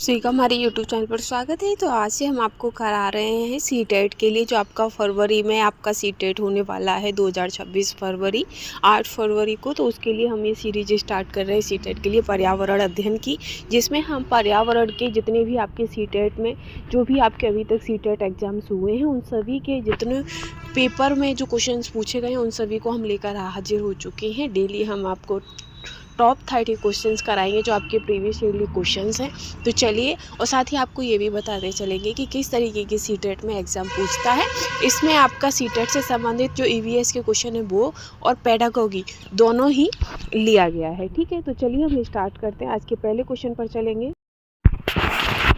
सभी का हमारे YouTube चैनल पर स्वागत है। तो आज से हम आपको करा रहे हैं सीटेट के लिए, जो आपका फरवरी में आपका सीटेट होने वाला है 2026 फरवरी 8 फरवरी को। तो उसके लिए हम ये सीरीज स्टार्ट कर रहे हैं सीटेट के लिए पर्यावरण अध्ययन की, जिसमें हम पर्यावरण के जितने भी आपके सीटेट में जो भी आपके अभी तक सीटेट एग्जाम्स हुए हैं उन सभी के जितने पेपर में जो क्वेश्चंस पूछे गए हैं उन सभी को हम लेकर हाजिर हो चुके हैं। डेली हम आपको टॉप 30 क्वेश्चंस कराएंगे जो आपके प्रीवियस ईयरली क्वेश्चंस हैं। तो चलिए, और साथ ही आपको ये भी बताते चलेंगे कि किस तरीके की सीटेट में एग्ज़ाम पूछता है। इसमें आपका सीटेट से संबंधित जो ईवीएस के क्वेश्चन है वो और पेडागोगी दोनों ही लिया गया है। ठीक है, तो चलिए हम स्टार्ट करते हैं। आज के पहले क्वेश्चन पर चलेंगे।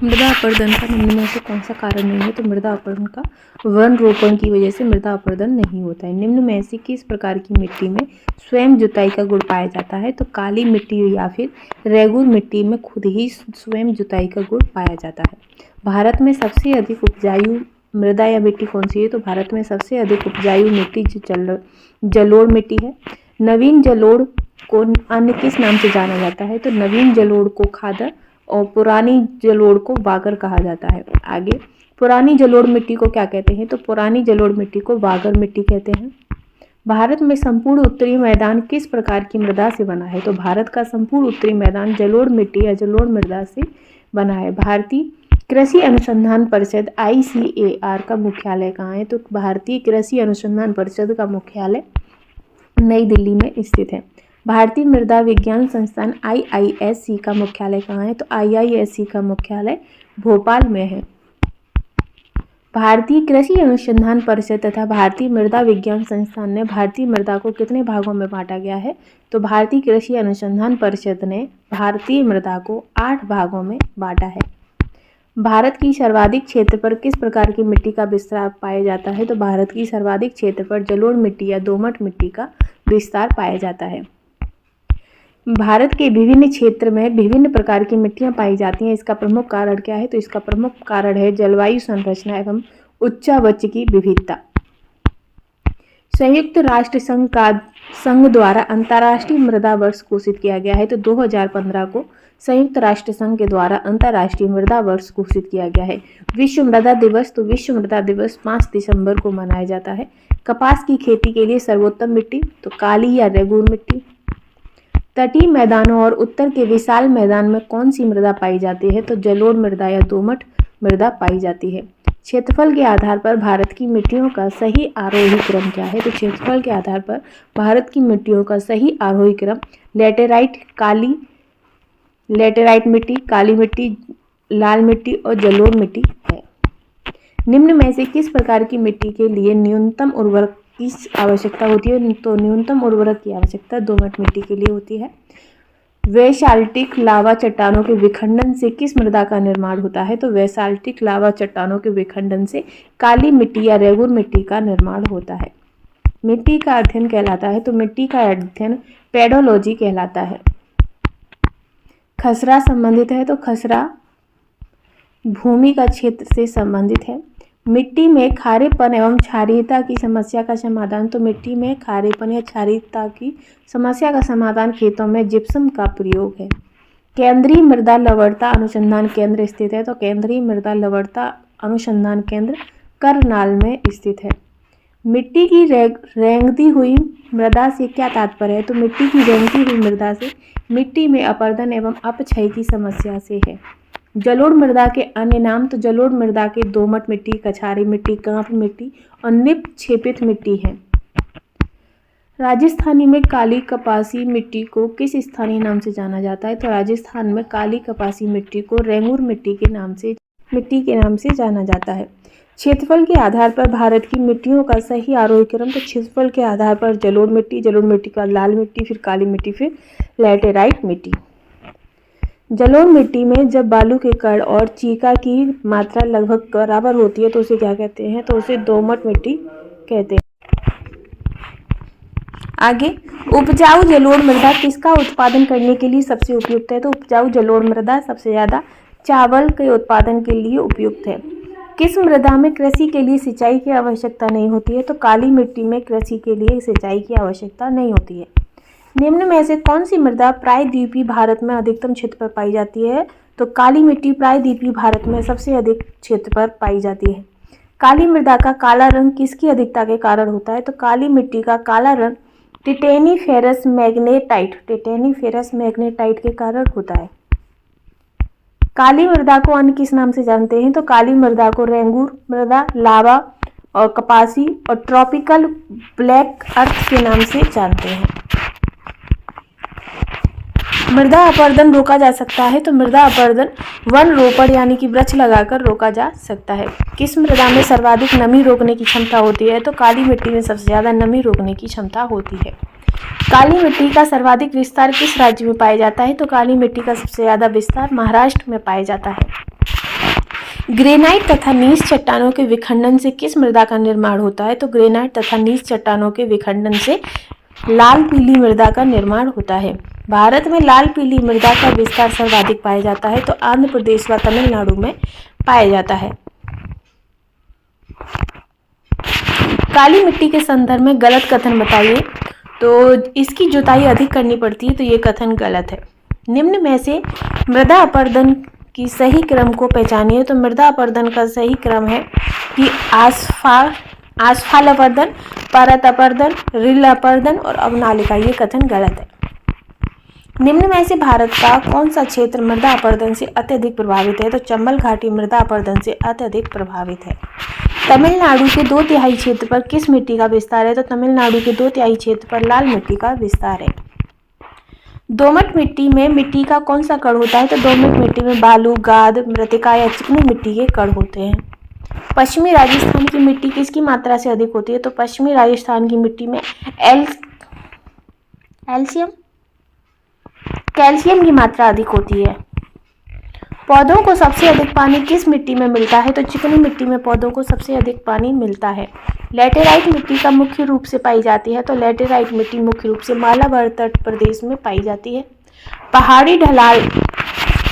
मृदा अपरदन का निम्न में से कौन सा कारण नहीं है? तो मृदा अपरदन का वन रोपण की वजह से मृदा अपरदन नहीं होता है। निम्न में से किस प्रकार की मिट्टी में स्वयं जुताई का गुण पाया जाता है? तो काली मिट्टी या फिर रेगुर मिट्टी में खुद ही स्वयं जुताई का गुण पाया जाता है। भारत में सबसे अधिक उपजाऊ मृदा या मिट्टी कौन सी है? तो भारत में सबसे अधिक उपजाऊ मिट्टी जो जलोढ़ मिट्टी है। नवीन जलोढ़ को अन्य किस नाम से जाना जाता है? तो नवीन जलोढ़ को खादर और पुरानी जलोढ़ को वागर कहा जाता है। आगे, पुरानी जलोढ़ मिट्टी को क्या कहते हैं? तो पुरानी जलोढ़ मिट्टी को वागर मिट्टी कहते हैं। भारत में संपूर्ण उत्तरी मैदान किस प्रकार की मृदा से बना है? तो भारत का संपूर्ण उत्तरी मैदान जलोढ़ मिट्टी या जलोढ़ मृदा से बना है। भारतीय कृषि अनुसंधान परिषद ICAR का मुख्यालय कहाँ है? तो भारतीय कृषि अनुसंधान परिषद का मुख्यालय नई दिल्ली में स्थित है। भारतीय मृदा विज्ञान संस्थान IISc का मुख्यालय कहाँ है? तो IISc का मुख्यालय भोपाल में है। भारतीय कृषि अनुसंधान परिषद तथा भारतीय मृदा विज्ञान संस्थान ने भारतीय मृदा को कितने भागों में बांटा गया है? तो भारतीय कृषि अनुसंधान परिषद ने भारतीय मृदा को 8 भागों में बांटा है। भारत की सर्वाधिक क्षेत्र पर किस प्रकार की मिट्टी का विस्तार पाया जाता है? तो भारत की सर्वाधिक क्षेत्र पर जलोढ़ मिट्टी या दोमट मिट्टी का विस्तार पाया जाता है। भारत के विभिन्न क्षेत्र में विभिन्न प्रकार की मिट्टियां पाई जाती हैं। इसका प्रमुख कारण क्या है? तो इसका प्रमुख कारण है जलवायु संरचना एवं उच्चावच की विविधता। संयुक्त राष्ट्र संघ द्वारा अंतर्राष्ट्रीय मृदा वर्ष घोषित किया गया है। तो 2015 को संयुक्त राष्ट्र संघ के द्वारा अंतर्राष्ट्रीय मृदा वर्ष घोषित किया गया है। विश्व मृदा दिवस, तो विश्व मृदा दिवस 5 दिसंबर को मनाया जाता है। कपास की खेती के लिए सर्वोत्तम मिट्टी, तो काली या रेगूर मिट्टी। तटीय मैदानों और उत्तर के विशाल मैदान में कौन सी मृदा पाई जाती है? तो जलोढ़ मृदा या दोमट मृदा पाई जाती है। क्षेत्रफल के आधार पर भारत की मिट्टियों का सही आरोही क्रम क्या है? तो क्षेत्रफल के आधार पर भारत की मिट्टियों का सही आरोही क्रम लेटेराइट मिट्टी, काली मिट्टी, लाल मिट्टी और जलोढ़ मिट्टी है। निम्न में से किस प्रकार की मिट्टी के लिए न्यूनतम उर्वरक की आवश्यकता होती है? तो न्यूनतम उर्वरक की आवश्यकता दोमट मिट्टी के लिए होती है। बेसाल्टिक लावा चट्टानों के विखंडन से किस मृदा का निर्माण होता है? तो बेसाल्टिक लावा चट्टानों के विखंडन से काली मिट्टी या रेगुर मिट्टी का निर्माण होता है। मिट्टी का अध्ययन कहलाता है, तो मिट्टी का अध्ययन पेडोलॉजी कहलाता है। खसरा संबंधित है, तो खसरा भूमि का क्षेत्र से संबंधित है। मिट्टी में खारेपन एवं क्षारीयता की समस्या का समाधान, तो मिट्टी में खारेपन या क्षारीयता की समस्या का समाधान खेतों में जिप्सम का प्रयोग है। केंद्रीय मृदा लवणता अनुसंधान केंद्र स्थित है, तो केंद्रीय मृदा लवणता अनुसंधान केंद्र करनाल में स्थित है। मिट्टी की रेंगती हुई मृदा से क्या तात्पर्य है? तो मिट्टी की रेंगती हुई मृदा से मिट्टी में अपरदन एवं अपक्षय की समस्या से है। जलोढ़ मृदा के अन्य नाम, तो जलोढ़ मृदा के दोमट मिट्टी, कछारी मिट्टी, कांप मिट्टी और निक्षेपित मिट्टी है। राजस्थानी में काली कपासी मिट्टी को किस स्थानीय नाम से जाना जाता है? तो राजस्थान में काली कपासी मिट्टी को रेंगूर मिट्टी के नाम से जाना जाता है। क्षेत्रफल के आधार पर भारत की मिट्टियों का सही आरोही क्रम, तो क्षेत्रफल के आधार पर जलोढ़ मिट्टी का लाल मिट्टी, फिर काली मिट्टी, फिर लैटेराइट मिट्टी। जलोढ़ मिट्टी में जब बालू के कण और चीका की मात्रा लगभग बराबर होती है तो उसे क्या कहते हैं? तो उसे दोमट मिट्टी कहते हैं। आगे, उपजाऊ जलोढ़ मृदा किसका उत्पादन करने के लिए सबसे उपयुक्त है? तो उपजाऊ जलोढ़ मृदा सबसे ज़्यादा चावल के उत्पादन के लिए उपयुक्त है। किस मृदा में कृषि के लिए सिंचाई की आवश्यकता नहीं होती है? तो काली मिट्टी में कृषि के लिए सिंचाई की आवश्यकता नहीं होती है। निम्न में से कौन सी मृदा प्रायद्वीपीय भारत में अधिकतम क्षेत्र पर पाई जाती है? तो काली मिट्टी प्रायद्वीपीय भारत में सबसे अधिक क्षेत्र पर पाई जाती है। काली मृदा का काला रंग किसकी अधिकता के कारण होता है? तो काली मिट्टी का काला रंग टिटेनीफेरस मैग्नेटाइट के कारण होता है। काली मृदा को अन्य किस नाम से जानते हैं? तो काली मृदा को रेंगूर मृदा, लावा और कपासी और ट्रॉपिकल ब्लैक अर्थ के नाम से जानते हैं। मृदा अपरदन रोका जा सकता है? तो मृदा अपरदन वन रोपण यानी कि वृक्ष लगाकर रोका जा सकता है। किस मृदा में सर्वाधिक नमी रोकने की क्षमता होती है? तो काली मिट्टी में सबसे ज्यादा नमी रोकने की क्षमता होती है। काली मिट्टी का सर्वाधिक विस्तार किस राज्य में पाया जाता है? तो काली मिट्टी का सबसे ज्यादा विस्तार महाराष्ट्र में पाया जाता है। ग्रेनाइट तथा नीच चट्टानों के विखंडन से किस मृदा का निर्माण होता है? तो ग्रेनाइट तथा नीच चट्टानों के विखंडन से लाल पीली मृदा का निर्माण होता है। भारत में लाल पीली मृदा का विस्तार सर्वाधिक पाया जाता है तो आंध्र प्रदेश व तमिलनाडु में पाया जाता है। काली मिट्टी के संदर्भ में गलत कथन बताइए। तो इसकी जुताई अधिक करनी पड़ती है, तो ये कथन गलत है। निम्न में से मृदा अपरदन की सही क्रम को पहचानिए। तो मृदा अपरदन का सही क्रम है कि आसफाल अपरदन, परत अपरदन, रिल अपरदन और अवनालिका। ये कथन गलत है। निम्न में से भारत का कौन सा क्षेत्र मृदा अपरदन से अत्यधिक प्रभावित है? तो चंबल घाटी मृदा अपरदन से अत्यधिक प्रभावित है। तमिलनाडु के 2/3 क्षेत्र पर किस मिट्टी का विस्तार है? तो तमिलनाडु के 2/3 क्षेत्र पर लाल मिट्टी का विस्तार है। दोमट मिट्टी में मिट्टी का कौन सा कण होता है? तो दोमट मिट्टी में बालू, गाद, मृतिका या चिकनी मिट्टी के कण होते हैं। पश्चिमी राजस्थान की मिट्टी किसकी मात्रा से अधिक होती है? तो पश्चिमी राजस्थान की मिट्टी में कैल्शियम की मात्रा अधिक होती है। पौधों को सबसे अधिक पानी किस मिट्टी में मिलता है? तो चिकनी मिट्टी में पौधों को सबसे अधिक पानी मिलता है। लैटेराइट मिट्टी का मुख्य रूप से पाई जाती है? तो लैटेराइट मिट्टी मुख्य रूप से मालाबार तट प्रदेश में पाई जाती है। पहाड़ी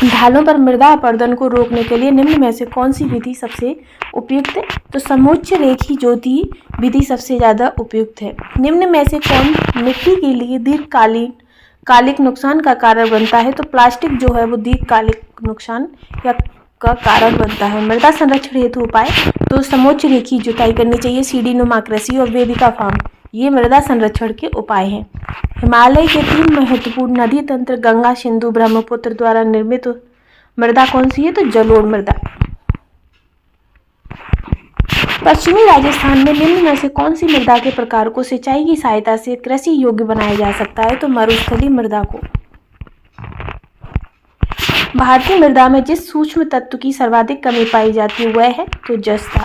ढालों पर मृदा अपरदन को रोकने के लिए निम्न में से कौन सी विधि सबसे उपयुक्त है? तो समोच्च रेखी ज्योति विधि सबसे ज्यादा उपयुक्त है। निम्न में से कौन मिट्टी के लिए दीर्घकालिक नुकसान का कारण बनता है? तो प्लास्टिक जो है वो दीर्घकालिक नुकसान का कारण बनता है। मृदा संरक्षण हेतु उपाय, तो समोच्च रेखी जुताई करनी चाहिए, सीढ़ीनुमा कृषि और वेदिका फार्म, ये मृदा संरक्षण के उपाय हैं। हिमालय के 3 महत्वपूर्ण नदी तंत्र गंगा, सिंधु, ब्रह्मपुत्र द्वारा निर्मित मृदा कौन सी है? तो जलोढ़ मृदा। पश्चिमी राजस्थान में निम्न में से कौन सी मृदा के प्रकार को सिंचाई की सहायता से कृषि योग्य बनाया जा सकता है? तो मरुस्थलीय मृदा को। भारतीय मृदा में जिस सूक्ष्म तत्व की सर्वाधिक कमी पाई जाती है वह है तो जस्ता।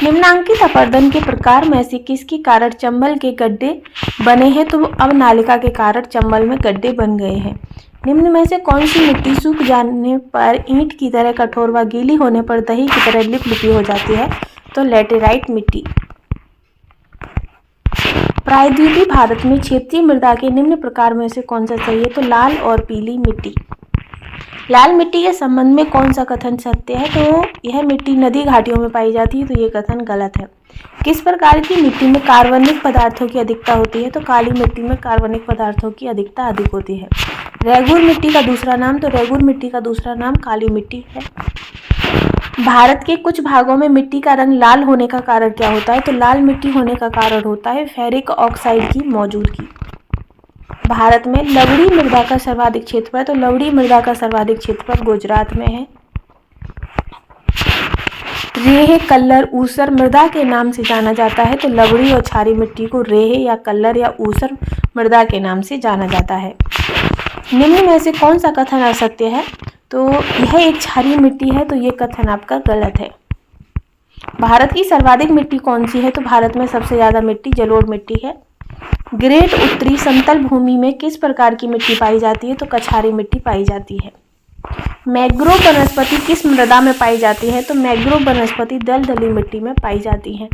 निम्नांकित अपरदन के प्रकार में से किसके कारण चंबल के गड्ढे बने हैं? तो अवनालिका के कारण चंबल में गड्ढे बन गए हैं। निम्न में से कौन सी मिट्टी सूख जाने पर ईंट की तरह कठोर व गीली होने पर दही की तरह लिपलिपी हो जाती है? तो लैटेराइट मिट्टी। प्रायद्वीपीय भारत में क्षेत्रीय मृदा के निम्न प्रकार में से कौन सा सही है? तो लाल और पीली मिट्टी। लाल मिट्टी के संबंध में कौन सा कथन सत्य है? तो यह मिट्टी नदी घाटियों में पाई जाती है, तो ये कथन गलत है। किस प्रकार की मिट्टी में कार्बनिक पदार्थों की अधिकता होती है? तो काली मिट्टी में कार्बनिक पदार्थों की अधिकता अधिक होती है। रेगूर मिट्टी का दूसरा नाम, तो रेगूर मिट्टी का दूसरा नाम काली मिट्टी है। भारत के कुछ भागों में मिट्टी का रंग लाल होने का कारण क्या होता है? तो लाल मिट्टी होने का कारण होता है फेरिक ऑक्साइड की मौजूदगी। भारत में लवड़ी मृदा का सर्वाधिक क्षेत्रफल, तो लवड़ी मृदा का सर्वाधिक क्षेत्रफल गुजरात में है। रेह, कल्लर, ऊसर मृदा के नाम से जाना जाता है, तो लवड़ी और क्षारीय मिट्टी को रेह या कल्लर या ऊसर मृदा के नाम से जाना जाता है। निम्न में से कौन सा कथन असत्य है? तो यह एक क्षारीय मिट्टी है, तो ये कथन आपका गलत है। भारत की सर्वाधिक मिट्टी कौन सी है? तो भारत में सबसे ज्यादा मिट्टी जलोढ़ मिट्टी है। ग्रेट उत्तरी समतल भूमि में किस प्रकार की मिट्टी पाई जाती है? तो कछारी मिट्टी पाई जाती है। मैंग्रोव वनस्पति किस मृदा में पाई जाती है? तो मैंग्रोव वनस्पति दलदली मिट्टी में पाई जाती है।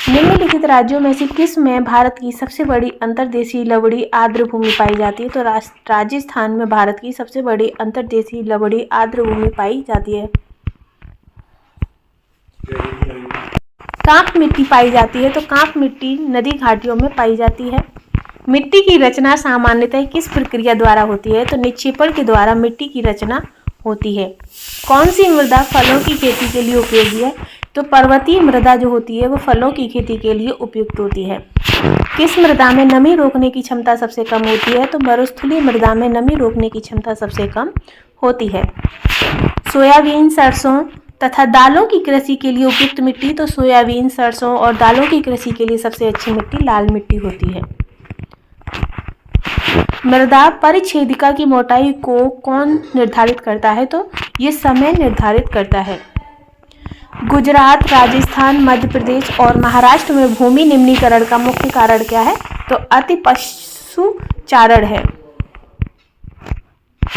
निम्नलिखित राज्यों में से किस में भारत की सबसे बड़ी अंतर्देशीय लवड़ी आर्द्र भूमि पाई जाती है? तो राजस्थान में भारत की सबसे बड़ी अंतर्देशीय लवड़ी आर्द्र भूमि पाई जाती है। कांप मिट्टी पाई जाती है, तो कांप मिट्टी नदी घाटियों में पाई जाती है। मिट्टी की रचना सामान्यतः किस प्रक्रिया द्वारा होती है? तो निक्षेपण के द्वारा मिट्टी की रचना होती है। कौन सी मृदा फलों की खेती के लिए उपयोगी है? तो पर्वतीय मृदा जो होती है वो फलों की खेती के लिए उपयुक्त होती है। किस मृदा में नमी रोकने की क्षमता सबसे कम होती है? तो मरुस्थलीय मृदा में नमी रोकने की क्षमता सबसे कम होती है। सोयाबीन, सरसों तथा दालों की कृषि के लिए उपयुक्त मिट्टी? तो सोयाबीन, सरसों और दालों की कृषि के लिए सबसे अच्छी मिट्टी लाल मिट्टी होती है। मृदा परिच्छेदिका की मोटाई को कौन निर्धारित करता है? तो ये समय निर्धारित करता है। गुजरात, राजस्थान, मध्य प्रदेश और महाराष्ट्र में भूमि निम्नीकरण का मुख्य कारण क्या है? तो अति पशुचारण है।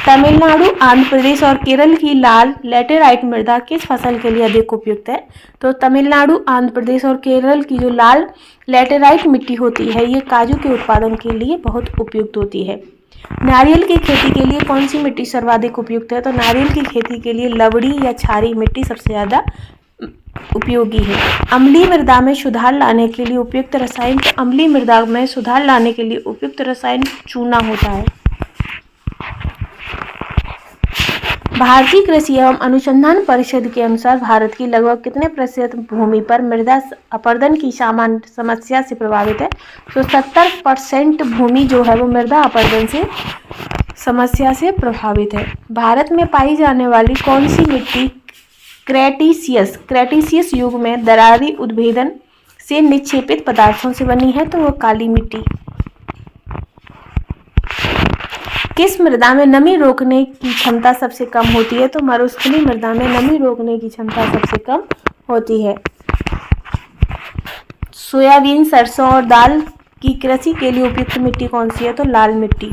तमिलनाडु, आंध्र प्रदेश और केरल की लाल लैटेराइट मृदा किस फसल के लिए अधिक उपयुक्त है? तो तमिलनाडु, आंध्र प्रदेश और केरल की जो लाल लैटेराइट मिट्टी होती है ये काजू के उत्पादन के लिए बहुत उपयुक्त होती है। नारियल की खेती के लिए कौन सी मिट्टी सर्वाधिक उपयुक्त है? तो नारियल की खेती के लिए लवड़ी या क्षारीय मिट्टी सबसे ज़्यादा उपयोगी है। अम्लीय मृदा में सुधार लाने के लिए उपयुक्त रसायन? तो अम्लीय मृदा में सुधार लाने के लिए उपयुक्त रसायन चूना होता है। भारतीय कृषि एवं अनुसंधान परिषद के अनुसार भारत की लगभग कितने प्रतिशत भूमि पर मृदा अपरदन की सामान्य समस्या से प्रभावित है? तो 70% भूमि जो है वो मृदा अपरदन से समस्या से प्रभावित है। भारत में पाई जाने वाली कौन सी मिट्टी क्रेटिसियस युग में दरारी उद्भेदन से निक्षेपित पदार्थों से बनी है? तो वो काली मिट्टी। किस मृदा में नमी रोकने की क्षमता सबसे कम होती है? तो मरुस्थलीय मृदा में नमी रोकने की क्षमता सबसे कम होती है। सोयाबीन, सरसों और दाल की कृषि के लिए उपयुक्त मिट्टी कौन सी है? तो लाल मिट्टी।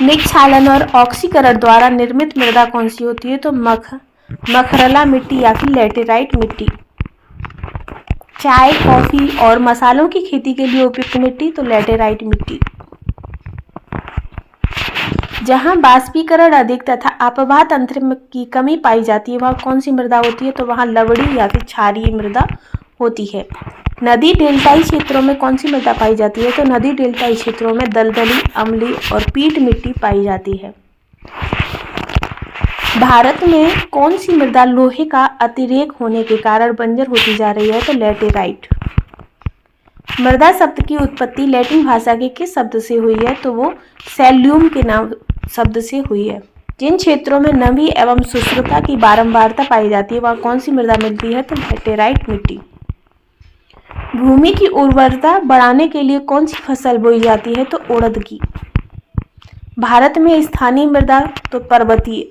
निक्षालन और ऑक्सीकरण द्वारा निर्मित मृदा कौन सी होती है? तो मखरला मिट्टी या फिर लैटेराइट मिट्टी। चाय, कॉफी और मसालों की खेती के लिए उपयुक्त मिट्टी? तो लैटेराइट मिट्टी। जहां बाष्पीकरण अधिक तथा अपवाह तंत्र की कमी पाई जाती है वहां कौन सी मृदा होती है? तो वहां लवड़ी या फिर क्षारीय मृदा होती है। नदी डेल्टाई क्षेत्रों में कौन सी मृदा पाई जाती है? तो नदी डेल्टाई क्षेत्रों में दलदली, अम्लीय और पीट मिट्टी पाई जाती है। भारत में कौन सी मृदा लोहे का अतिरेक होने के कारण बंजर होती जा रही है? तो लैटेराइट। मृदा शब्द की उत्पत्ति लैटिन भाषा के किस शब्द से हुई है? तो वो सैल्यूम के नाम शब्द से हुई है। जिन क्षेत्रों में नमी एवं शुष्कता की बारंबारता पाई जाती है वहाँ कौन सी मृदा मिलती है? तो लैटेराइट मिट्टी। भूमि की उर्वरता बढ़ाने के लिए कौन सी फसल बोई जाती है? तो उड़द की। भारत में स्थानीय मृदा तो पर्वतीय